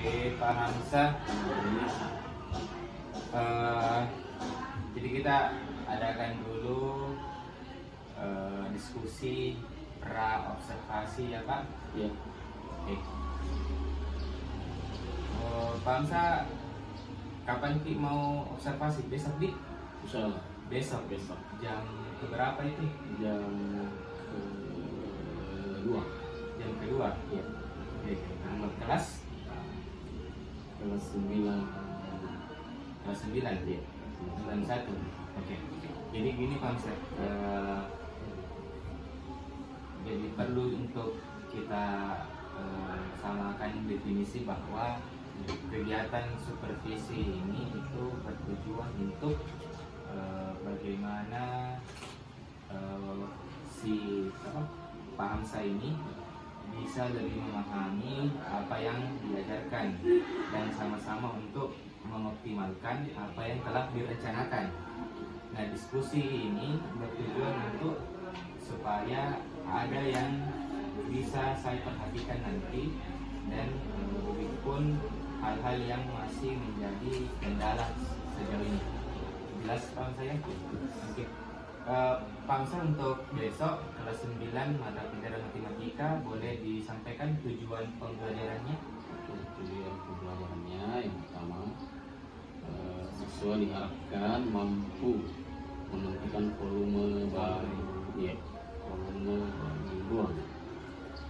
Oke, Pak Hamzah. Jadi kita adakan dulu diskusi pra observasi ya Pak. Ya. Oke. Pak Hamzah, kapan Ki mau observasi? Besok Di? Insya Besok. Jam berapa itu? jam kedua. Jam kedua. Ya. Oke. Nomor kelas? Kelas 9. Kelas 9 ya. 91. Oke. Jadi gini Pak Hamzah, jadi perlu untuk kita samakan definisi bahwa kegiatan supervisi ini itu bertujuan untuk bagaimana Pak Hamzah ini bisa lebih memahami apa yang diajarkan dan sama-sama untuk mengoptimalkan apa yang telah direncanakan. Nah, diskusi ini bertujuan untuk supaya ada yang bisa saya perhatikan nanti dan begitupun hal-hal yang masih menjadi kendala sejauh ini. Jelas Pak saya? Oke. Pak Hamzah, untuk besok kelas 9 mata pelajaran matematika boleh disampaikan tujuan pembelajarannya? Tujuan pembelajarannya yang pertama, siswa diharapkan mampu menentukan volume ruang,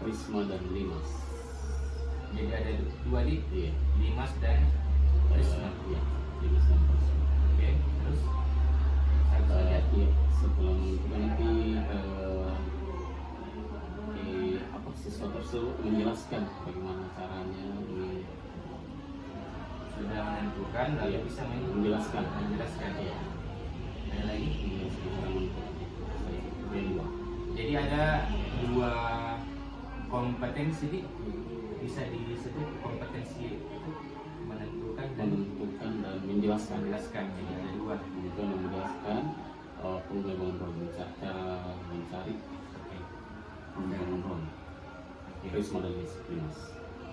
prisma dan limas. Jadi ada dua Di? Iya. Limas dan prisma. Iya, limas dan prisma. Oke, terus satu saja. Iya, setelah menentukan nanti siswa tersebut menjelaskan bagaimana caranya Sudah menentukan lalu bisa menjelaskan. Ya. Ada lagi? Jadi ada dua kompetensi Di. Bisa disebut kompetensi itu menentukan dan menjelaskan. Jadi ada dua. Itu menjelaskan pengembangan cara mencari pengembangan ruang. Prisma dan limas.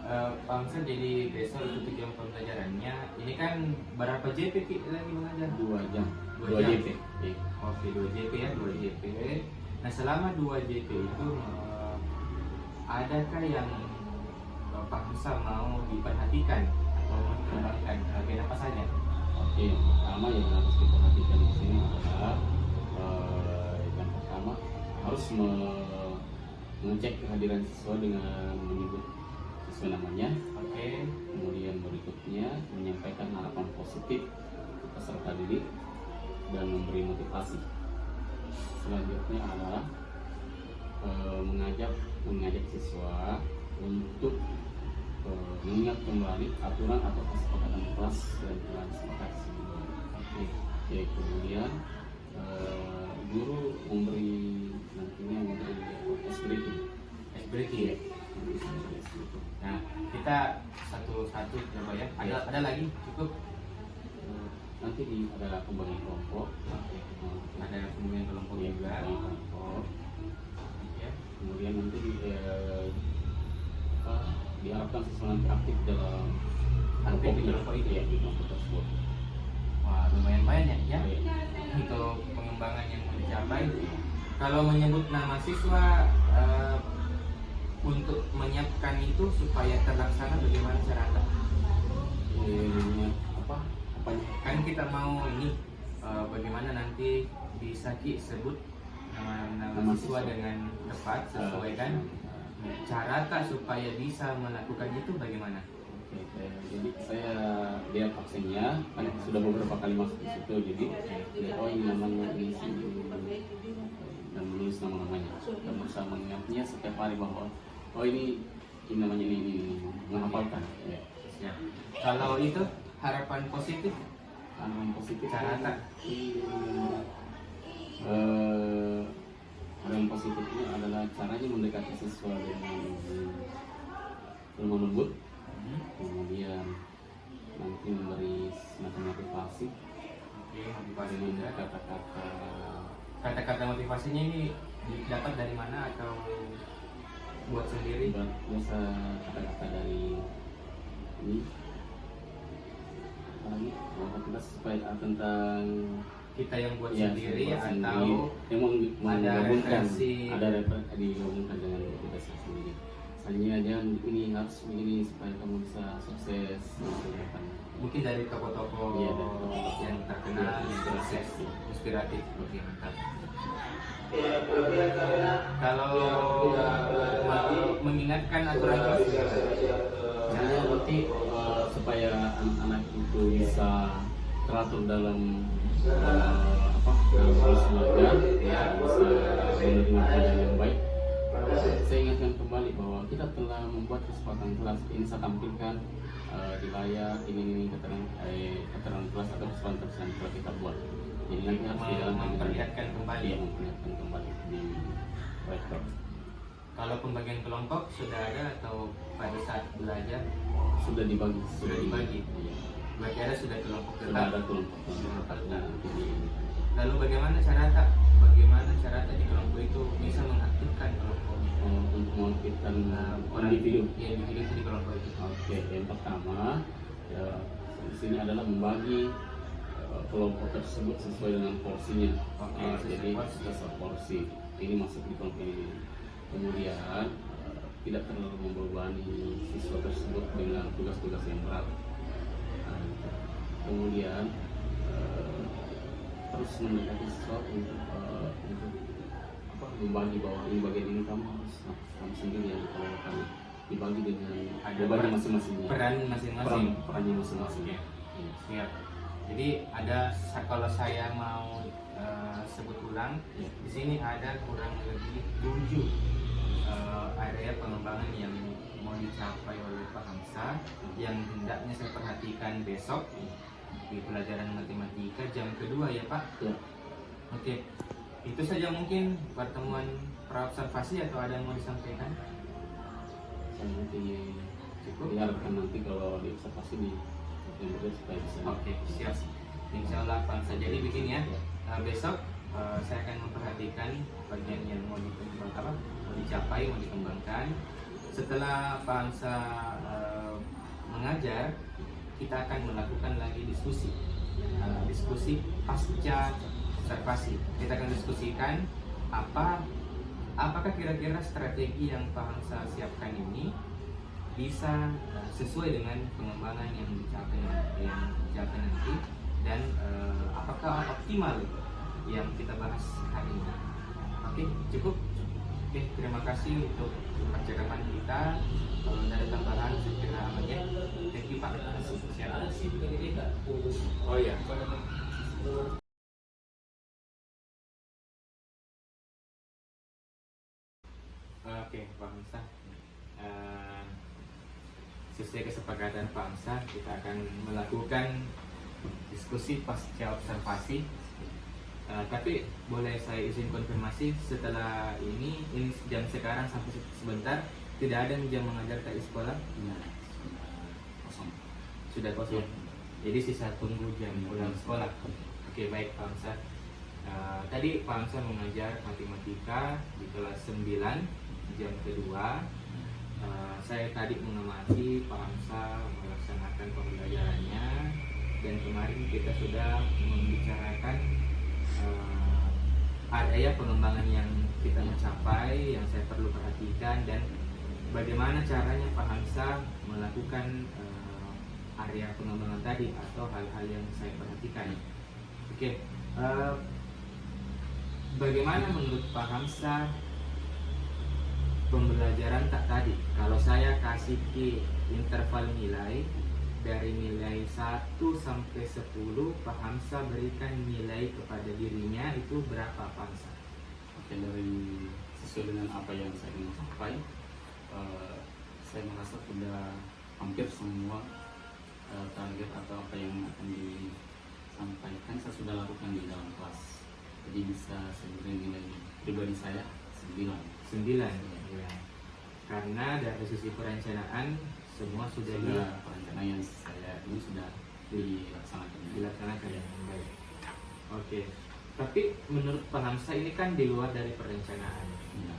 Pak Hamzah, jadi besok itu tujuan pembelajarannya. Ini kan berapa JP lagi mengajar? 2 jam. 2 jam. JP. Iya. Oke, 2 JP ya, 2 JP. Nah, selama 2 JP itu adakah yang Pak Hamzah mau diperhatikan atau dikembangkan? Bagian apa saja? Oke, yang pertama yang harus diperhatikan di sini adalah yang pertama harus mengecek kehadiran siswa dengan menyebut siswa namanya. Oke. Kemudian berikutnya menyampaikan harapan positif ke peserta didik dan memberi motivasi. Selanjutnya adalah mengajak siswa untuk mengingat kembali aturan atau kesepakatan kelas dan telah disepakati. Oke. Kemudian guru nantinya memberi ice breaking ya. Nah, kita satu-satu coba ya. Ada lagi cukup. Nanti ada pembagian kelompok. Ada pembagian kelompok juga. Ya. Kemudian nanti diharapkan siswa nanti aktif dalam kelompok itu ya, di kelompok tersebut. Wah, lumayan banyak ya. Ya. Untuk pengembangan yang mau dicapai. Kalau menyebut nama siswa untuk menyiapkan itu supaya terlaksana, bagaimana cara Apanya? kan kita mau ini bagaimana nanti bisa sebut nama siswa dengan tepat sesuai kan. Cara tak supaya bisa melakukan itu bagaimana? Oke, jadi saya lihat absennya, kan sudah beberapa kali masuk di situ, jadi ini namanya ini dan menulis nama-namanya dan berusaha mengingatnya setiap hari bahwa ini namanya ini menghafalkan. Ya. Kalau itu harapan positif cara tak harapan positifnya adalah caranya mendekati siswa dengan lemah lembut. Kemudian nanti memberi semacam motivasi. Oke, motivasi dengan kata-kata motivasinya ini dapat dari mana atau buat sendiri? Biasa kata-kata dari ini apalagi kita supaya tentang kita yang buat ya, sendiri buat atau yang ada menggabungkan referensi. ada referensi digabungkan dengan motivasi sendiri. Hanya jangan ini harus begini supaya kamu bisa sukses gitu kan. Mungkin dari toko-toko Iya, dari toko-toko yang terkenal, yang sukses, inspiratif. Oke, mantap. Kalau mengingatkan aturan kelas, Caranya nanti supaya anak-anak itu bisa teratur dalam dalam proses belajar, ya, bisa menerima pelajaran yang baik. Saya ingatkan kembali bahwa kita telah membuat kesepakatan kelas. Ini saya tampilkan di layar ini keterangan kelas atau kesepakatan kelas yang telah kita buat. Jadi nanti harus dijalankan memperlihatkan kembali. Iya, memperlihatkan kembali di proyektor. Kalau pembagian kelompok sudah ada atau pada saat belajar Sudah dibagi. Sudah dibagi. Iya. berarti ada sudah kelompok Sudah tetap. ada kelompok-kelompoknya nanti di Lalu bagaimana cara di kelompok itu bisa mengaktifkan kelompoknya? untuk mengaktifkan Orang individu. Ya, individu itu di kelompok itu. Oke, yang pertama ya, di sini adalah membagi kelompok tersebut sesuai dengan porsinya. Oke, Jadi sesuai porsi. sesuai porsi ini masuk di kelompok ini. Kemudian tidak terlalu membebani siswa tersebut dengan tugas-tugas yang berat. Kemudian terus mendekati siswa untuk membagi bahwa ini bagian ini kamu harus kamu sendiri yang dikelola, dibagi dengan Ada bebannya masing-masing. peran masing-masing. Perannya masing-masing. Oke. Siap. Jadi ada kalau saya mau sebut ulang, di sini ada kurang lebih 7 area pengembangan yang mau dicapai oleh Pak Hamsa yang hendaknya saya perhatikan besok di pelajaran matematika jam kedua ya Pak. Ya. Oke, itu saja mungkin pertemuan praobservasi atau ada yang mau disampaikan? Saya nanti Cukup. diharapkan nanti kalau diobservasi di September supaya bisa. Oke, siap. Insya Allah Pak Hamsa. Jadi begini ya, besok saya akan memperhatikan bagian yang mau dikembangkan, mau dicapai, mau dikembangkan. Setelah Pak Hamsa mengajar, kita akan melakukan lagi diskusi, diskusi pasca observasi. Kita akan diskusikan apakah kira-kira strategi yang Pak Hamsa siapkan ini bisa sesuai dengan pengembangan yang dicapai nanti, dan apakah optimal yang kita bahas hari ini. Oke, cukup. Oke, terima kasih untuk percakapan kita. Kalau ada tambahan saya kira aman ya. Thank you Pak. Oh ya. Oke, Pak Hamsa. Sesuai kesepakatan Pak Hamsa, kita akan melakukan diskusi pasca observasi. Tapi boleh saya izin konfirmasi, setelah ini jam sekarang sampai sebentar tidak ada jam mengajar di sekolah? Kosong. Sudah kosong. Jadi sisa tunggu jam pulang sekolah. Oke, baik Pak Hamsa. Tadi Pak Hamsa mengajar matematika di kelas 9 jam kedua. Saya tadi mengamati Pak Hamsa melaksanakan pembelajarannya, dan kemarin kita sudah membicarakan area pengembangan yang kita mencapai, yang saya perlu perhatikan, dan bagaimana caranya Pak Hamsa melakukan area pengembangan tadi atau hal-hal yang saya perhatikan. Oke, bagaimana menurut Pak Hamsa pembelajaran tak tadi? Kalau saya kasih ke interval nilai dari nilai 1 sampai 10, Pak Hamsa berikan nilai kepada dirinya itu berapa Pak Hamsa? Oke, dari sesuai dengan apa yang saya ingin capai, saya merasa sudah hampir semua target atau apa yang akan disampaikan saya sudah lakukan di dalam kelas. Jadi bisa saya beri nilai pribadi saya 9. 9 ya. Karena dari sisi perencanaan semua sudah perencanaan yang saya ini sudah dilaksanakan. Ya. Baik. Oke. Tapi menurut Pak Hamsa ini kan di luar dari perencanaan. Ya.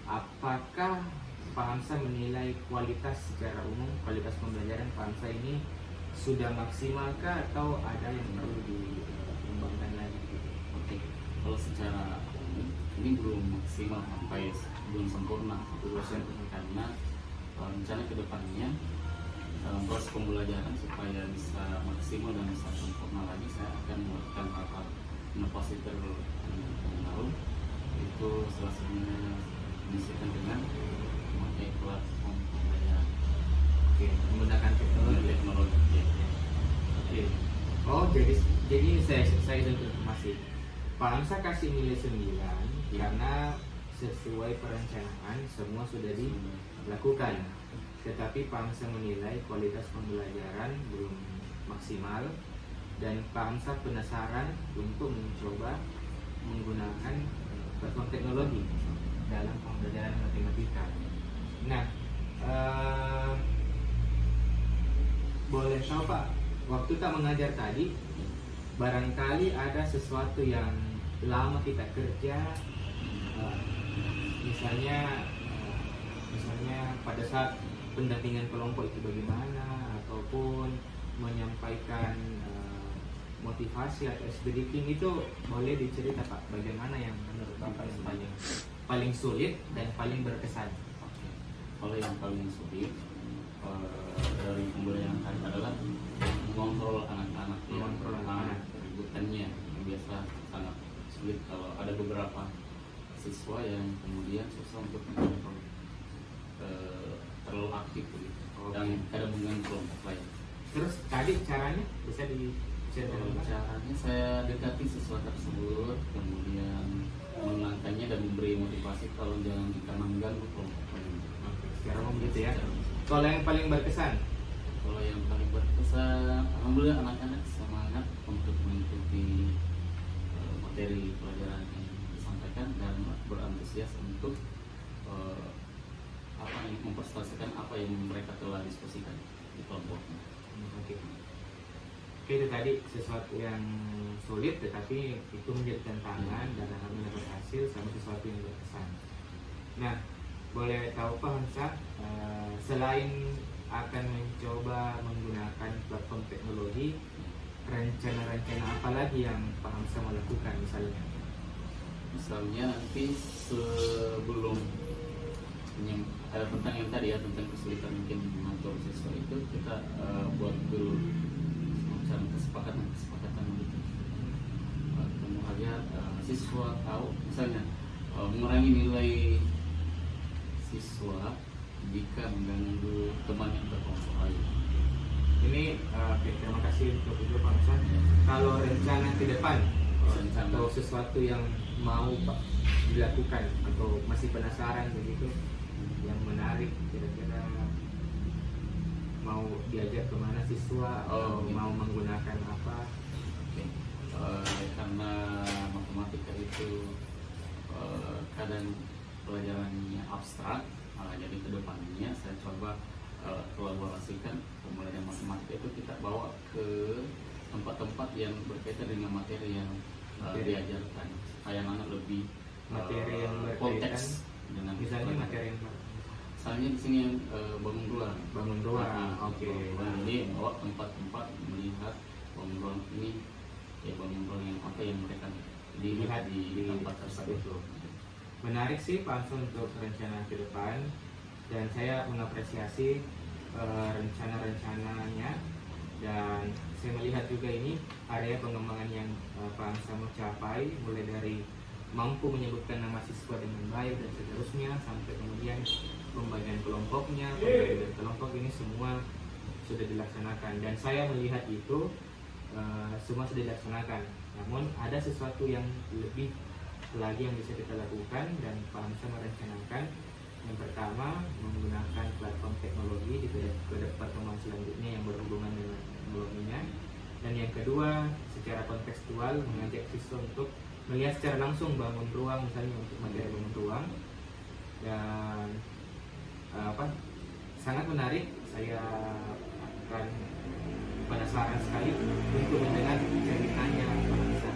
Apakah Pak Hamzah menilai kualitas secara umum, kualitas pembelajaran Pak Hamzah ini sudah maksimalkah atau ada yang perlu dikembangkan lagi? Oke, kalau secara ini belum maksimal sampai belum sempurna 100% karena rencana kedepannya dalam proses pembelajaran supaya bisa maksimal dan bisa sempurna lagi, saya akan melakukan hal-hal inovasi terbaru. Itu salah satunya disesuaikan dengan memakai platform pembelajaran. Oke, menggunakan teknologi. Ya. Oke. Oh, jadi ini saya informasi. Pak Hamzah kasih nilai 9 karena sesuai perencanaan semua sudah dilakukan. Tetapi Pak Hamzah menilai kualitas pembelajaran belum maksimal dan Pak Hamzah penasaran untuk mencoba menggunakan platform teknologi dalam pembelajaran matematika. Nah, boleh tahu Pak, waktu kita mengajar tadi, barangkali ada sesuatu yang lama kita kerja, misalnya pada saat pendampingan kelompok itu bagaimana, ataupun menyampaikan motivasi atau SBDP itu boleh dicerita Pak, bagaimana yang menurut Bapak yang paling sulit dan paling berkesan? Oke. Kalau yang paling sulit dari pembelajaran tadi adalah mengontrol anak-anak, Mengontrol anak-anak. keributannya yang biasa sangat sulit kalau ada beberapa siswa yang kemudian susah untuk mengontrol, terlalu aktif gitu, dan kadang dengan kelompok lain. Terus tadi caranya bisa diceritakan Pak? Caranya saya dekati siswa tersebut, kemudian menenangkannya dan memberi motivasi kalau jangan kita mengganggu kelompok lain. Secara umum gitu ya. Kalau yang paling berkesan? Kalau yang paling berkesan, alhamdulillah anak-anak semangat untuk mengikuti materi pelajaran yang disampaikan dan berantusias untuk mempresentasikan apa yang mereka telah diskusikan di kelompoknya. Oke. Oke, itu tadi sesuatu yang sulit tetapi itu menjadi tantangan dan akan mendapat hasil sama sesuatu yang berkesan. Nah, boleh tahu Pak Hamzah, selain akan mencoba menggunakan platform teknologi, rencana-rencana apa lagi yang Pak Hamzah mau lakukan misalnya? Misalnya nanti sebelum tentang yang tadi ya, tentang kesulitan mungkin mengatur siswa itu, kita buat dulu semacam kesepakatan gitu. Kemudian siswa tahu misalnya mengurangi nilai siswa jika mengganggu teman yang berkelompok lain. Ini oke, terima kasih untuk itu Pak Hamzah. Kalau rencana ke depan atau sesuatu yang mau Pak dilakukan atau masih penasaran begitu, yang menarik kira-kira mau diajak kemana siswa atau mau menggunakan apa? Oke. Karena matematika itu kadang pelajarannya abstrak, jadi kedepannya saya coba kolaborasikan pembelajaran matematika itu kita bawa ke tempat-tempat yang berkaitan dengan materi yang diajarkan, supaya anak lebih Materi yang berkaitan konteks dengan misalnya materi yang misalnya di sini yang bangun ruang. Oke. Jadi bawa tempat-tempat melihat bangun ruang ini, ya bangun ruang yang apa yang mereka dilihat di tempat tersebut. Menarik sih Pak Hamzah untuk rencana ke depan, dan saya mengapresiasi rencana-rencananya, dan saya melihat juga ini area pengembangan yang Pak Hamzah mau capai, mulai dari mampu menyebutkan nama siswa dengan baik dan seterusnya, sampai kemudian pembagian kelompoknya, pembagian kelompok ini semua sudah dilaksanakan, dan saya melihat itu semua sudah dilaksanakan. Namun ada sesuatu yang lebih lagi yang bisa kita lakukan, dan Pak Hamzah merencanakan yang pertama menggunakan platform teknologi di pertemuan selanjutnya yang berhubungan dengan teknologinya, dan yang kedua secara kontekstual mengajak siswa untuk melihat secara langsung bangun ruang, misalnya untuk materi bangun ruang, dan sangat menarik. Saya akan penasaran sekali untuk mendengar ceritanya Pak Hamzah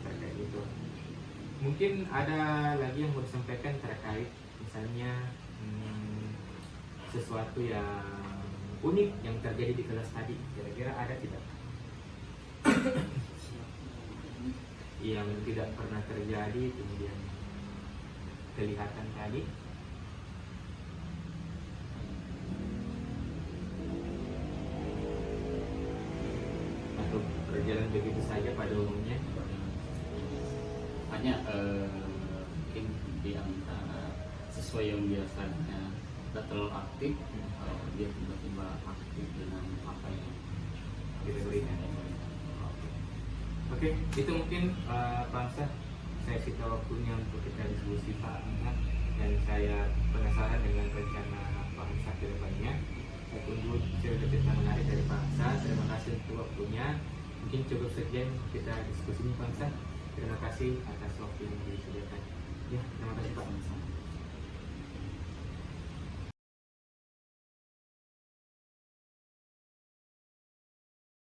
terkait itu. Mungkin ada lagi yang mau disampaikan terkait misalnya sesuatu yang unik yang terjadi di kelas tadi, kira-kira ada tidak? Yang tidak pernah terjadi kemudian kelihatan tadi. Atau berjalan begitu saja pada umumnya. Hanya mungkin di antara sesuai yang biasanya tidak terlalu aktif, dia tiba-tiba aktif dengan apa yang Kita berikan. Oke, itu mungkin Pak Ansar, saya sita waktunya untuk kita diskusi Pak Ahmad, dan saya penasaran dengan rencana Pak Ansar ke depannya. Saya tunggu cerita-cerita menarik dari Pak Ansar. Terima kasih untuk waktunya. Mungkin cukup sekian kita diskusinya Pak Ansar. Terima kasih atas waktu yang disediakan. Ya, terima kasih Pak.